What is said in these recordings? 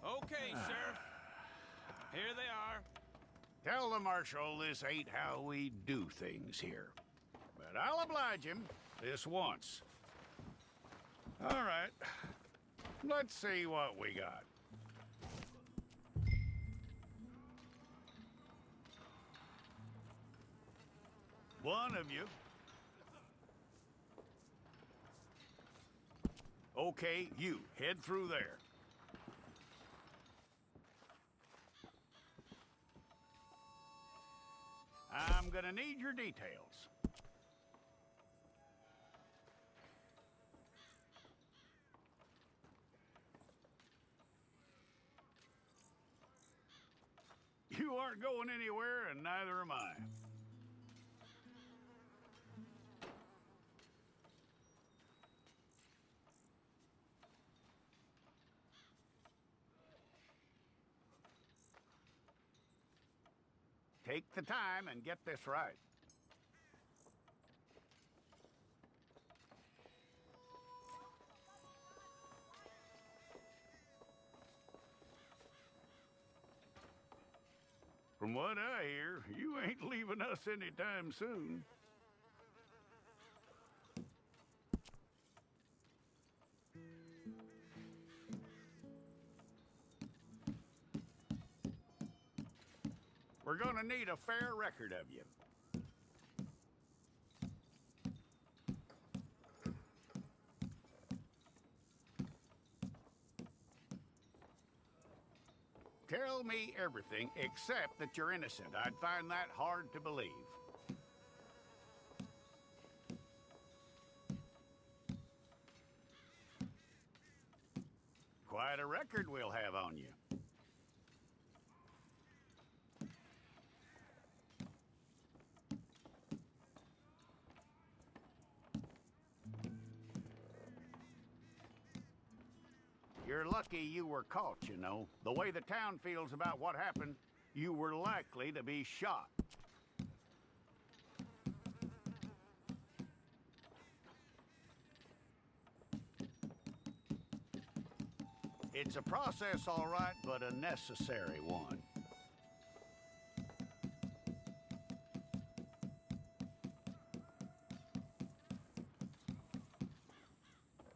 Okay, Sheriff. Here they are. Tell the Marshal this ain't how we do things here. But I'll oblige him this once. All right. Let's see what we got. One of you. Okay, you. Head through there. I'm gonna need your details. You aren't going anywhere, and neither am I. Take the time and get this right. From what I hear, you ain't leaving us anytime soon. We're gonna need a fair record of you. Tell me everything except that you're innocent. I'd find that hard to believe. Quite a record we'll have on you. You're lucky you were caught, you know. The way the town feels about what happened, you were likely to be shot. It's a process, all right, but a necessary one.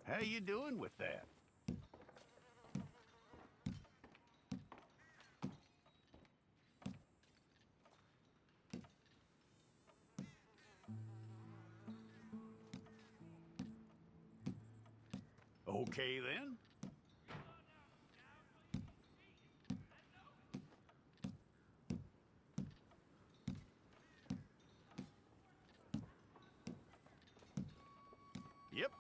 How you doing with that? Okay, then. Yep.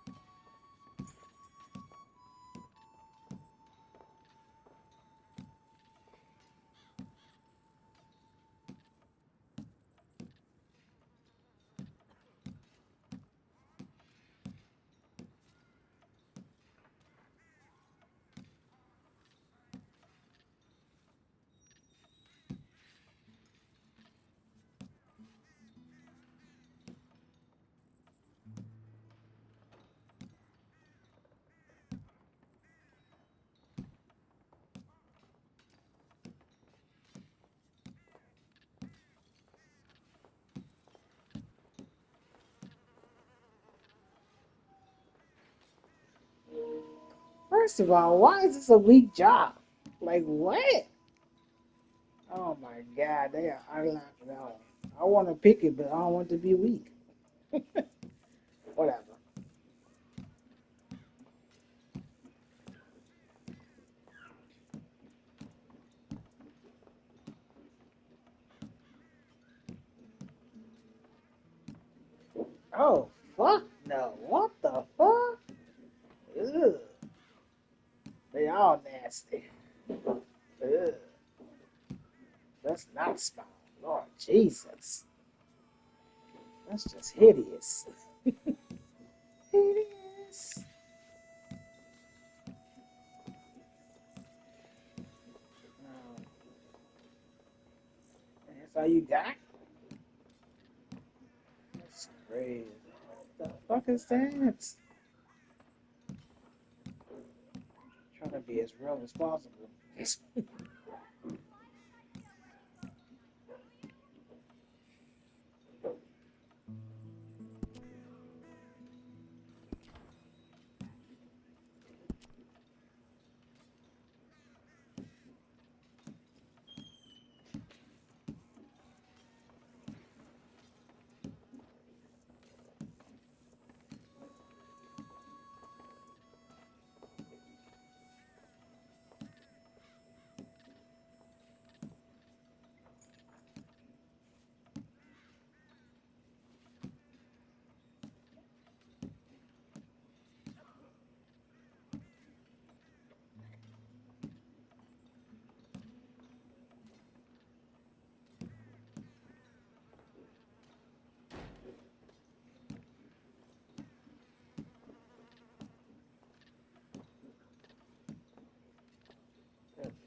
First of all, why is this a weak job? Like what? Oh my God, they are out of line for that one. I want to pick it, but I don't want it to be weak. Whatever. fuck no. What the fuck? Ugh. They all nasty. Ugh. That's not spawn. Lord Jesus. That's just hideous. Hideous. That's all you got? That's crazy. What the fuck is that? Trying to be as real as possible.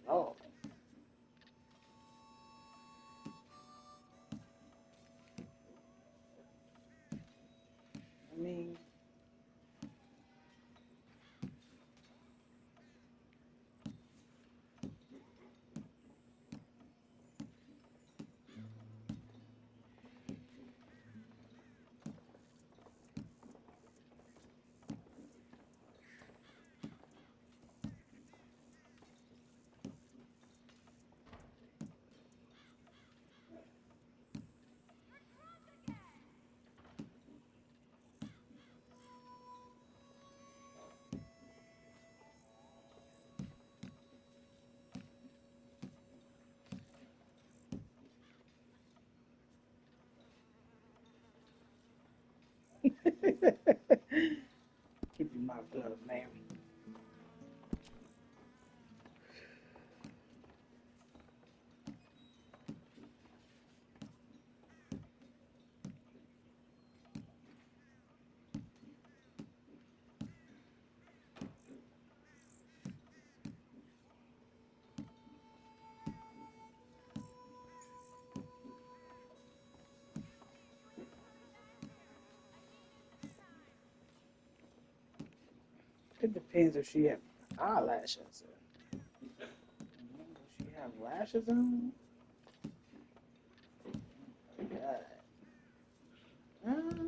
Oh. I mean, keep your mouth closed, ma'am. It depends if she have eyelashes. Does she have lashes on? Oh my God. Huh?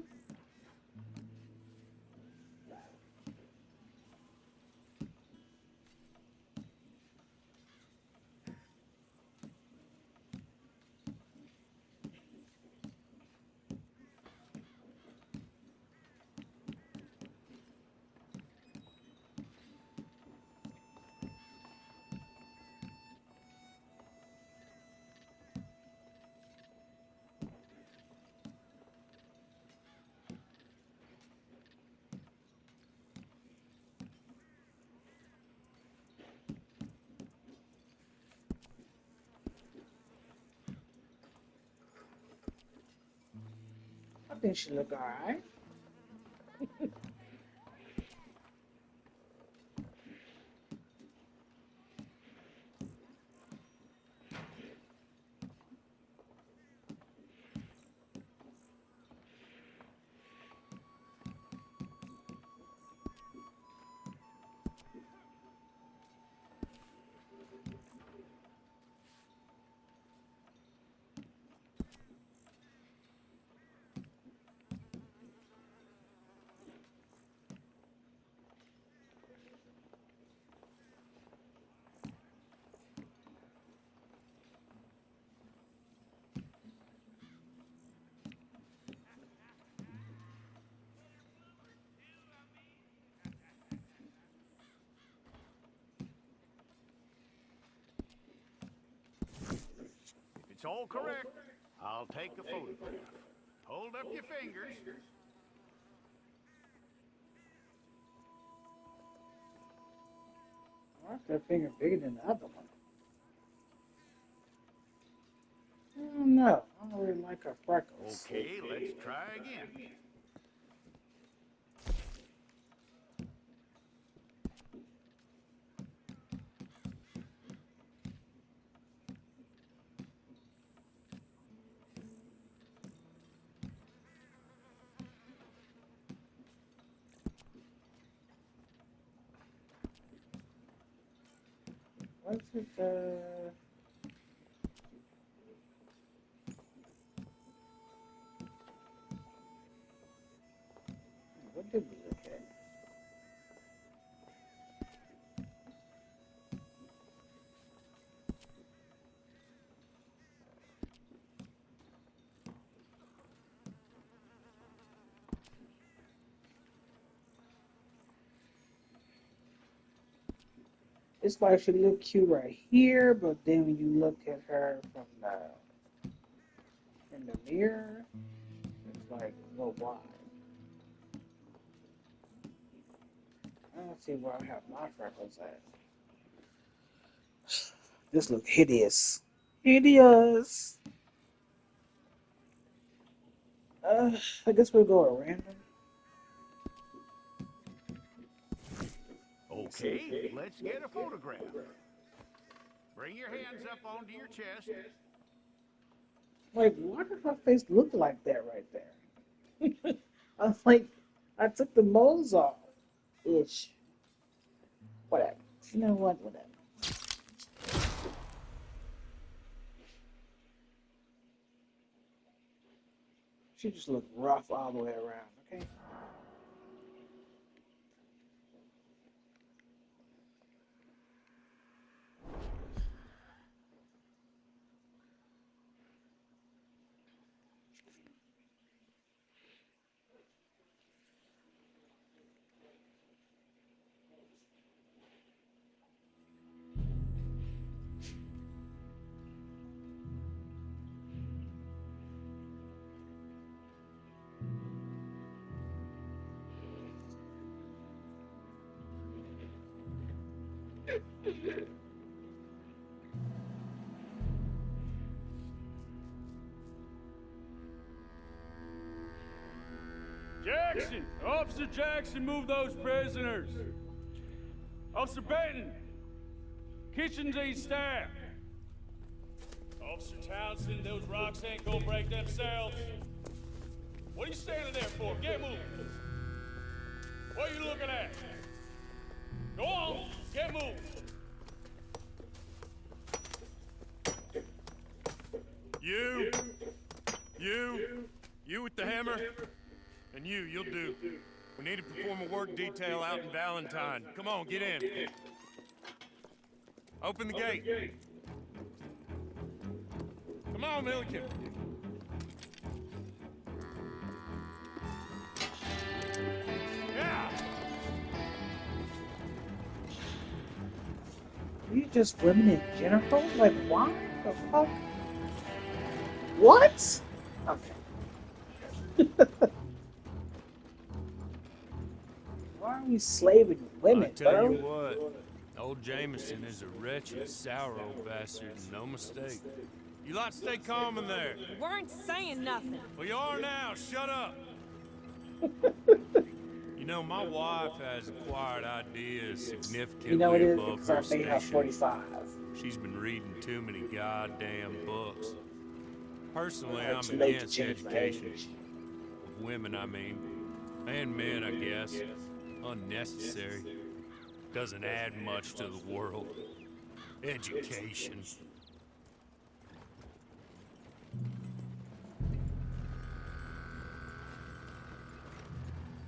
I think she look alright. If it's all correct, I'll take a photograph. Hold up your fingers. Why's that finger bigger than the other one? I don't know. I don't really like her freckles. Okay, let's try again. What's it, what did we look at? It's like she look cute right here, but then when you look at her from in the mirror, it's like a little wide. I don't see where I have my freckles at. This look hideous. Hideous. I guess we'll go at random. Okay, let's get a photograph. Bring your hands up onto your chest. Like, why does her face look like that right there? I was like, I took the moles off. Ish. Whatever. You know what? Whatever. She just looked rough all the way around, okay? Jackson! Officer Jackson, move those prisoners! Officer Benton! Kitchens aid staff! Officer Townsend, those rocks ain't gonna break themselves. What are you standing there for? Get moving! What are you looking at? Go on, get moving! You with the hammer? And you'll do. We need to perform a work detail out in Valentine. Come on, get in. Open the gate. Come on, Milliken. Yeah! You just women in general? Like, why the fuck? What? Okay. Why are we slaving women, I tell bro? you what, old Jameson is a wretched, sour old bastard, no mistake. You lot stay calm in there. We weren't saying nothing. Well, you are now. Shut up. You know, my wife has acquired ideas significantly You know it is above because her I paid her station. 45. She's been reading too many goddamn books. Personally, It's I'm too late to against change my education. age. Of women, I mean. And men, I guess. Unnecessary. Doesn't add much to the world. Education.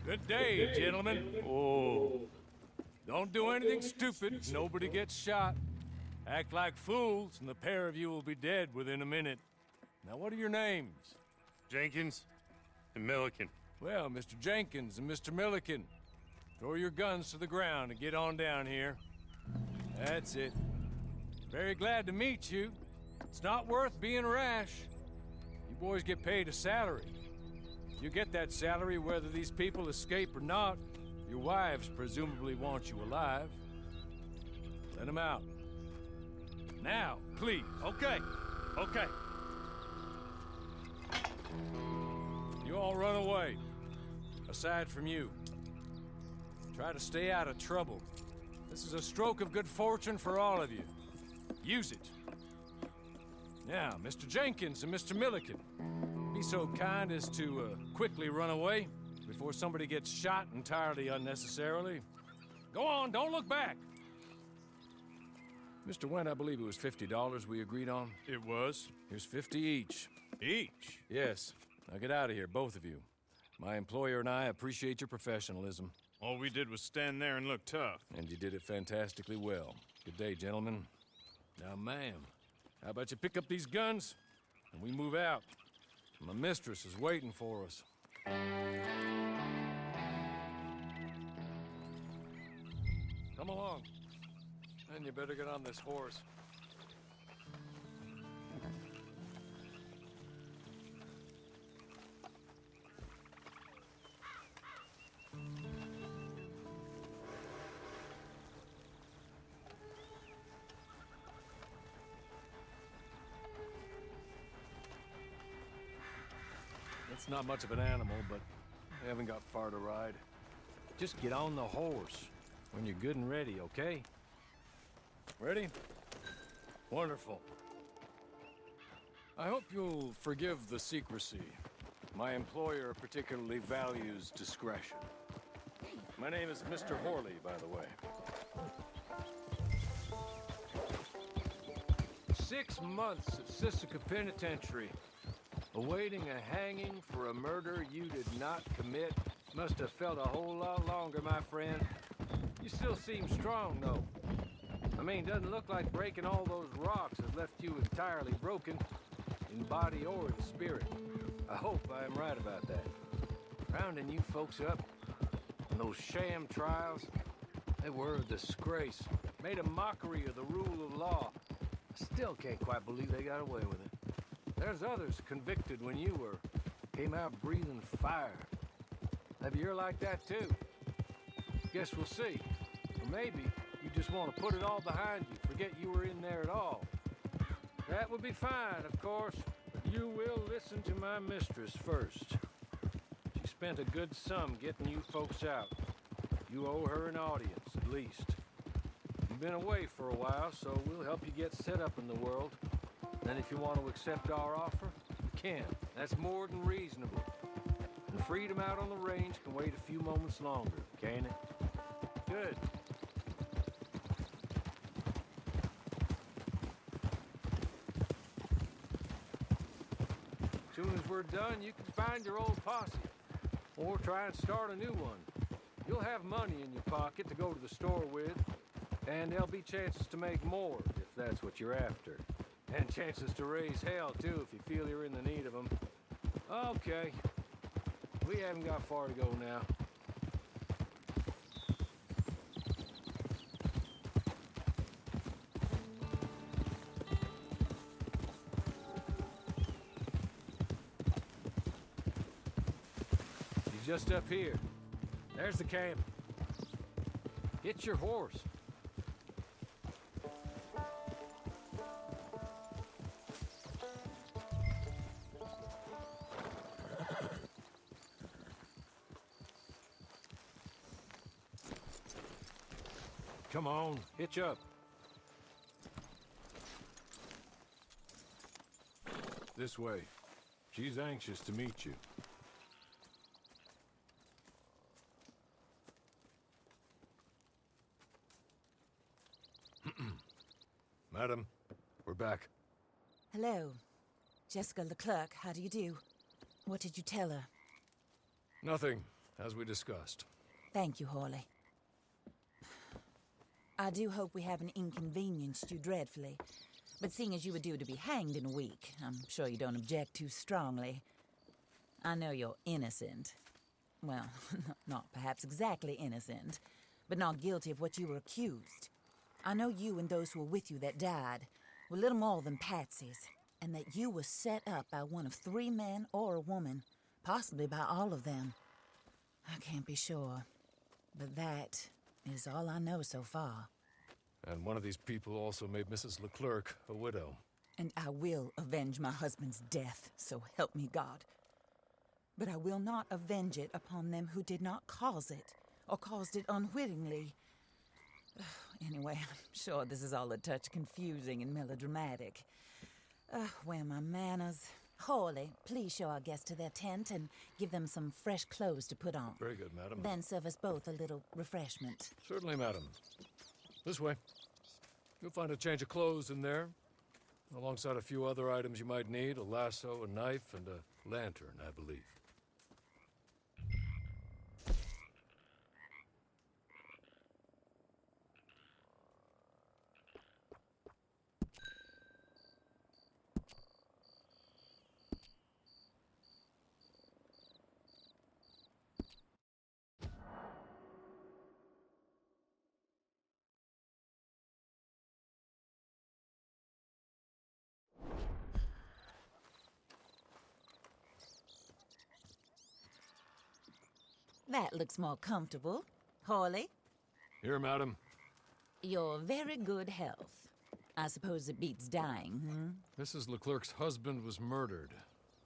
Good day, gentlemen. Oh, don't do anything stupid. Nobody gets shot. Act like fools, and the pair of you will be dead within a minute. Now, what are your names? Jenkins and Milliken. Well, Mr. Jenkins and Mr. Milliken, throw your guns to the ground and get on down here. That's it. Very glad to meet you. It's not worth being rash. You boys get paid a salary. You get that salary whether these people escape or not. Your wives presumably want you alive. Let him out. Now, please. Okay, okay. You all run away. Aside from you. Try to stay out of trouble. This is a stroke of good fortune for all of you. Use it. Now, Mr. Jenkins and Mr. Milliken, be so kind as to quickly run away before somebody gets shot entirely unnecessarily. Go on, don't look back. Mr. Wendt, I believe it was $50 we agreed on. It was? Here's 50 each. Each? Yes. Now get out of here, both of you. My employer and I appreciate your professionalism. All we did was stand there and look tough. And you did it fantastically well. Good day, gentlemen. Now, ma'am, how about you pick up these guns and we move out? My mistress is waiting for us. Come along. And you better get on this horse. It's not much of an animal, but we haven't got far to ride. Just get on the horse when you're good and ready, okay? Ready? Wonderful. I hope you'll forgive the secrecy. My employer particularly values discretion. My name is Mr. Horley, by the way. 6 months at Sisika Penitentiary. Awaiting a hanging for a murder you did not commit. Must have felt a whole lot longer, my friend. You still seem strong, though. I mean, doesn't look like breaking all those rocks has left you entirely broken, in body or in spirit. I hope I am right about that. Rounding you folks up, and those sham trials, they were a disgrace. Made a mockery of the rule of law. I still can't quite believe they got away with it. There's others convicted when you were. Came out breathing fire. Maybe you're like that too. Guess we'll see. Or maybe you just want to put it all behind you, forget you were in there at all. That would be fine, of course, but you will listen to my mistress first. She spent a good sum getting you folks out. You owe her an audience, at least. You've been away for a while, so we'll help you get set up in the world. Then if you want to accept our offer, you can. That's more than reasonable. And freedom out on the range can wait a few moments longer, can't it? Good. As soon as we're done, you can find your old posse. Or try and start a new one. You'll have money in your pocket to go to the store with. And there'll be chances to make more, if that's what you're after. And chances to raise hell, too, if you feel you're in the need of them. Okay. We haven't got far to go now. He's just up here. There's the camp. Get your horse. Come on, hitch up. This way. She's anxious to meet you. Madam, we're back. Hello. Jessica Leclerc, how do you do? What did you tell her? Nothing, as we discussed. Thank you, Horley. I do hope we haven't inconvenienced you dreadfully. But seeing as you were due to be hanged in a week, I'm sure you don't object too strongly. I know you're innocent. Well, not perhaps exactly innocent, but not guilty of what you were accused. I know you and those who were with you that died were little more than patsies, and that you were set up by one of 3 men or a woman, possibly by all of them. I can't be sure, but that is all I know so far. And one of these people also made Mrs. Leclerc a widow. And I will avenge my husband's death, so help me God. But I will not avenge it upon them who did not cause it, or caused it unwittingly. Anyway, I'm sure this is all a touch confusing and melodramatic. Where are my manners? Hawley, please show our guests to their tent and give them some fresh clothes to put on. Very good, madam. Then serve us both a little refreshment. Certainly, madam. This way. You'll find a change of clothes in there, alongside a few other items you might need, a lasso, a knife, and a lantern, I believe. That looks more comfortable. Hawley, Here, madam. your very good health. I suppose it beats dying, Mrs. Leclerc's husband was murdered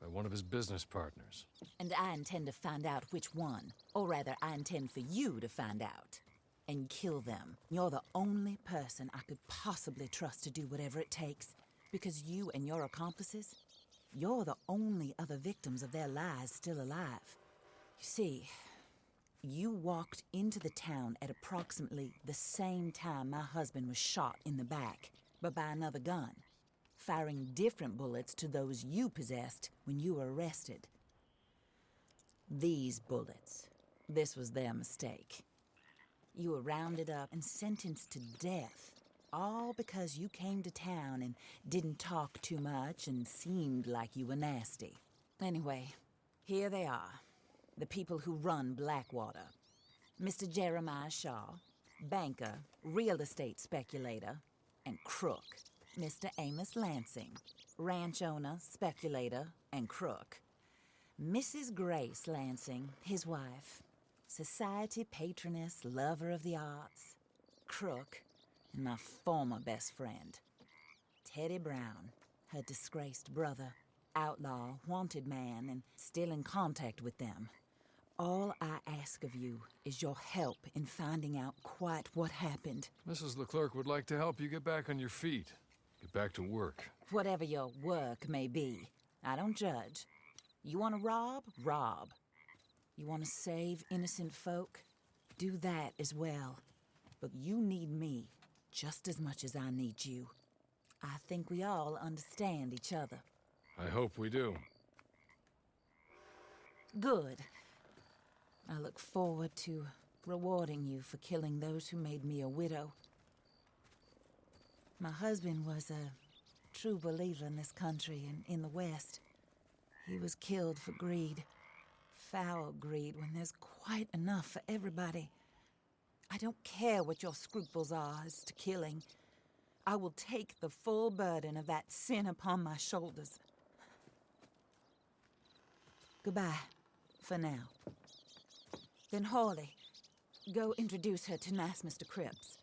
by one of his business partners. And I intend to find out which one. Or rather, I intend for you to find out. And kill them. You're the only person I could possibly trust to do whatever it takes. Because you and your accomplices, you're the only other victims of their lies still alive. You see, you walked into the town at approximately the same time my husband was shot in the back, but by another gun, firing different bullets to those you possessed when you were arrested. These bullets, this was their mistake. You were rounded up and sentenced to death, all because you came to town and didn't talk too much and seemed like you were nasty. Anyway, here they are. The people who run Blackwater. Mr. Jeremiah Shaw, banker, real estate speculator, and crook. Mr. Amos Lansing, ranch owner, speculator, and crook. Mrs. Grace Lansing, his wife, society patroness, lover of the arts, crook, and my former best friend. Teddy Brown, her disgraced brother, outlaw, wanted man, and still in contact with them. All I ask of you is your help in finding out quite what happened. Mrs. Leclerc would like to help you get back on your feet. Get back to work. Whatever your work may be, I don't judge. You want to rob? Rob. You want to save innocent folk? Do that as well. But you need me just as much as I need you. I think we all understand each other. I hope we do. Good. I look forward to rewarding you for killing those who made me a widow. My husband was a true believer in this country and in the West. He was killed for greed. Foul greed when there's quite enough for everybody. I don't care what your scruples are as to killing. I will take the full burden of that sin upon my shoulders. Goodbye, for now. Then Hawley, go introduce her to nice Mr. Cripps.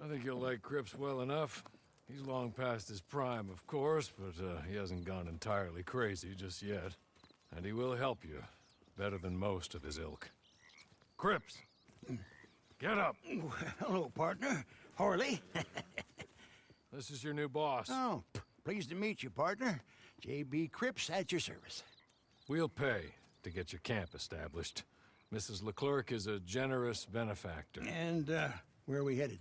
I think you'll like Cripps well enough. He's long past his prime, of course, but he hasn't gone entirely crazy just yet. And he will help you, better than most of his ilk. Cripps! Get up! Hello, partner. Harley. This is your new boss. Oh, pleased to meet you, partner. J.B. Cripps at your service. We'll pay to get your camp established. Mrs. Leclerc is a generous benefactor. And, where are we headed?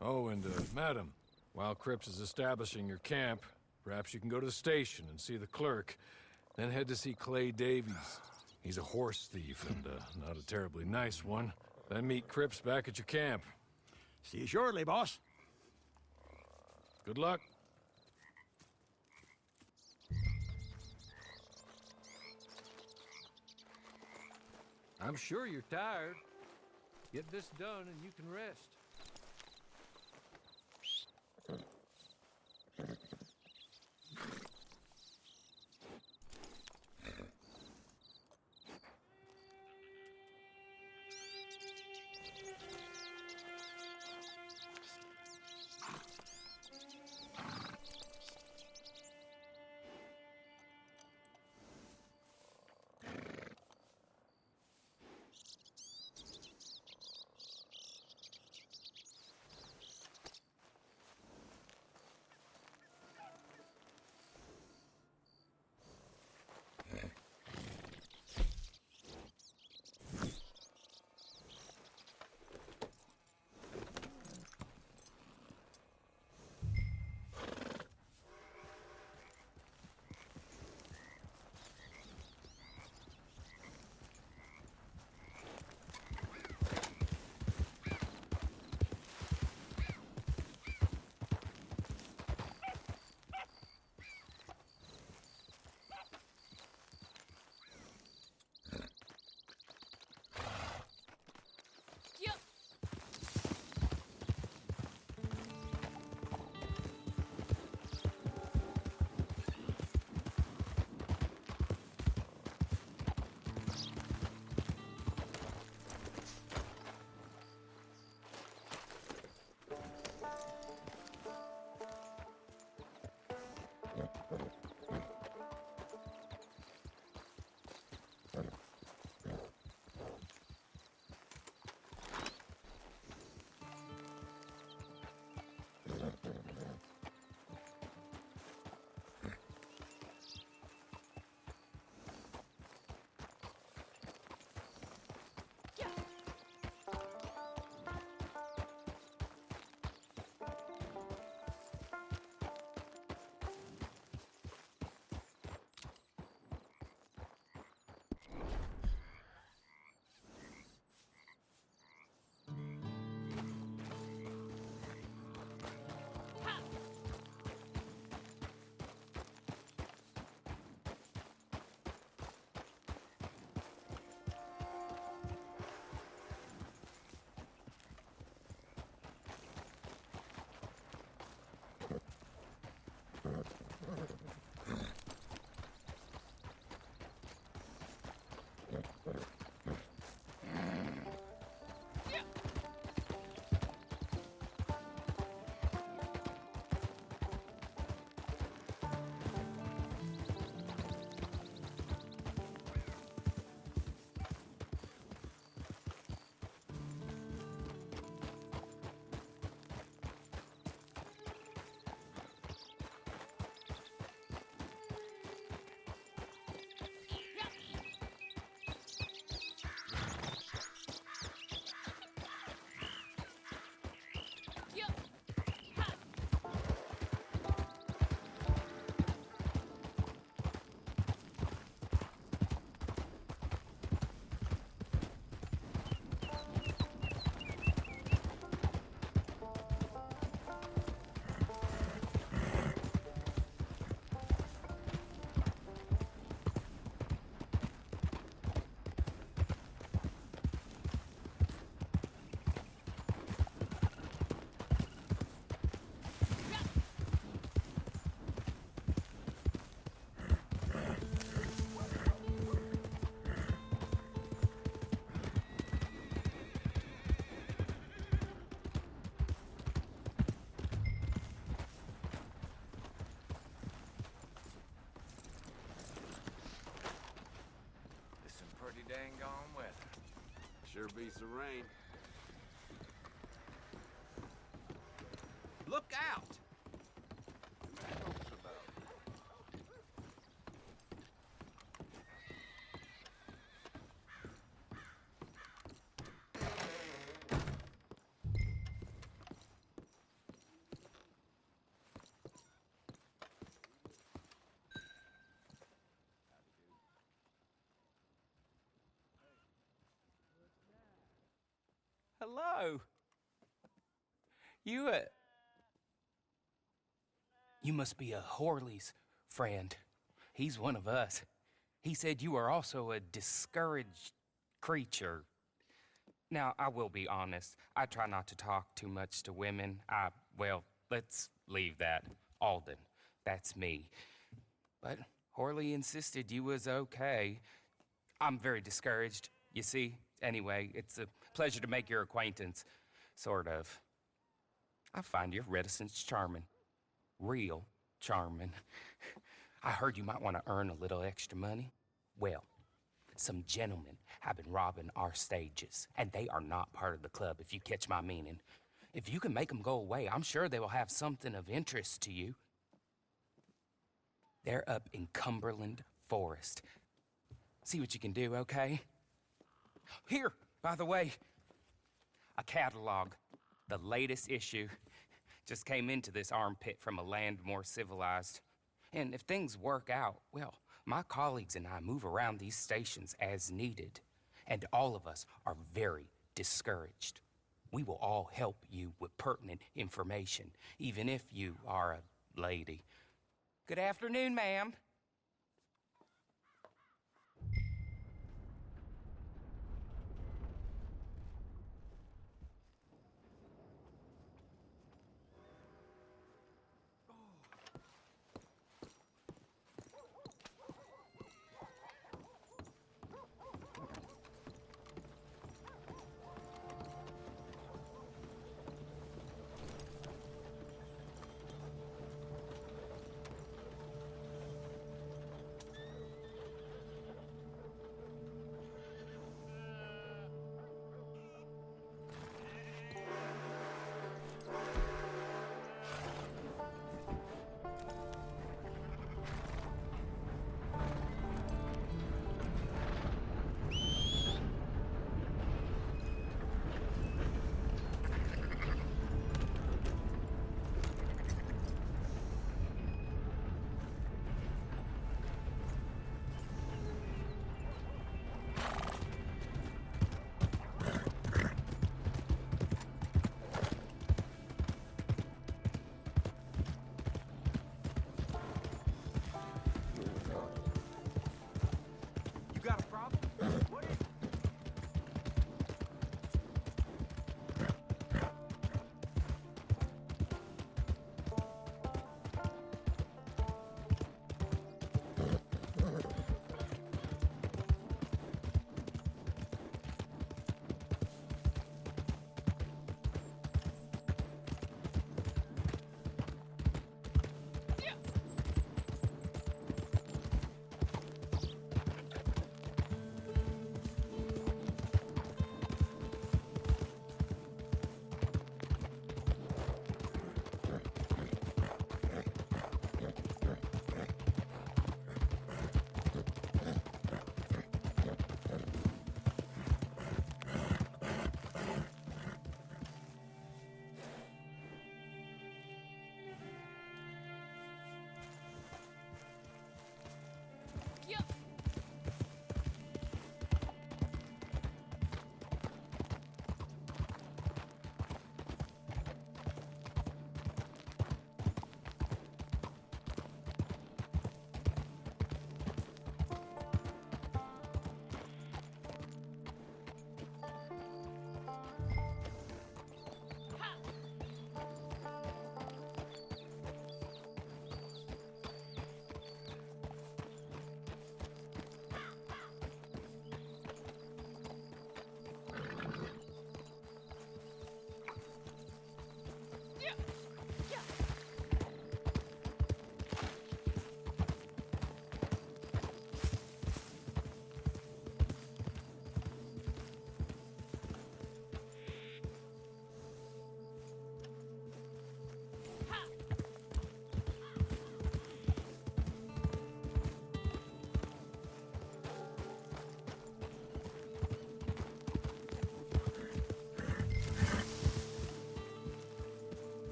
Oh, and, madam, while Cripps is establishing your camp, perhaps you can go to the station and see the clerk, then head to see Clay Davies. He's a horse thief, and not a terribly nice one. Then meet Cripps back at your camp. See you shortly, boss. Good luck. I'm sure you're tired. Get this done and you can rest. Pretty dang gone weather. Sure beats the rain. Look out! Hello. You must be a Horley's friend. He's one of us. He said you are also a discouraged creature. Now, I will be honest. I try not to talk too much to women. Well, let's leave that. Alden, that's me. But Horley insisted you was okay. I'm very discouraged, you see. Anyway, it's a pleasure to make your acquaintance. Sort of. I find your reticence charming. Real charming. I heard you might want to earn a little extra money. Well, some gentlemen have been robbing our stages, and they are not part of the club, if you catch my meaning. If you can make them go away, I'm sure they will have something of interest to you. They're up in Cumberland Forest. See what you can do, okay? Here, by the way, a catalog. The latest issue just came into this armpit from a land more civilized. And if things work out, well, my colleagues and I move around these stations as needed. And all of us are very discouraged. We will all help you with pertinent information, even if you are a lady. Good afternoon, ma'am. got a problem? What is it?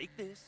Take this,